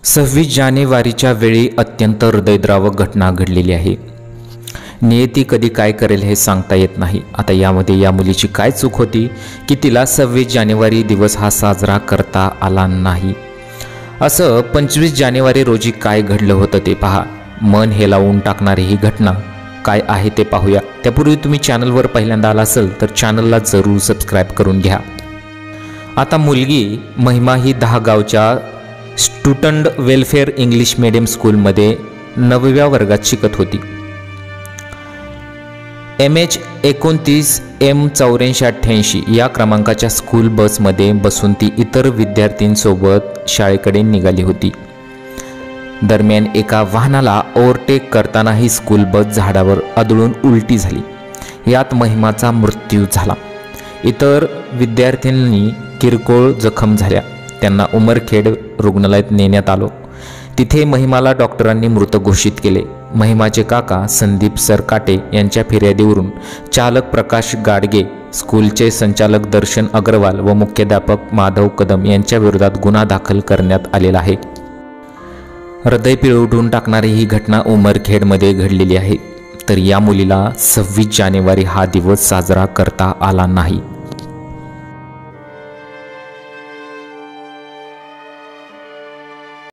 26 जानेवारीच्या वेळी अत्यंत हृदयद्रावक घटना घडलेली आहे। नियती कधी काय करेल हे सांगता येत नाही। आता यामध्ये या मुलीची काय चूक होती की तिला 26 जानेवारी दिवस हा साजरा करता आला नाही। असं 25 जानेवारी रोजी काय घडलं होतं ते पहा। मन हेलावून टाकणारी ही घटना काय आहे ते पाहूया। त्यापूर्वी तुम्ही चॅनलवर पहिल्यांदा आला असाल तर चॅनलला जरूर सबस्क्राईब करून घ्या। आता मुलगी महिमा ही दहागावच्या स्टुडंट वेलफेअर इंग्लिश मीडियम स्कूलमध्ये 9व्या वर्गात शिकत होती। MH29 M8488 या क्रमांकाच्या स्कूल बसमध्ये बसून ती इतर विद्यार्थ्यांसोबत शाळेकडे निघाली होती। दरम्यान एका वाहनाला ओव्हरटेक करताना ही स्कूल बस झाडावर आदळून उलटी झाली। यात महिमाचा मृत्यू झाला। इतर विद्यार्थ्यांनी किरकोळ जखम झाल्या। त्यांना उमरखेड रुग्णालयात नेण्यात आलो। तिथे महिमाला डॉक्टरांनी मृत घोषित केले। महिमाचे काका संदीप सरकाटे यांच्या फिर्यादीवरून चालक प्रकाश गाडगे, स्कूलचे संचालक दर्शन अग्रवाल व मुख्याध्यापक माधव कदम यांच्या विरोधात गुन्हा दाखल करण्यात आलेला आहे। हृदय पिळवटून टाकणारी ही घटना उमरखेडमध्ये घडलेली आहे। तर या मुलीला 26 जानेवारी हा दिवस साजरा करता आला नाही।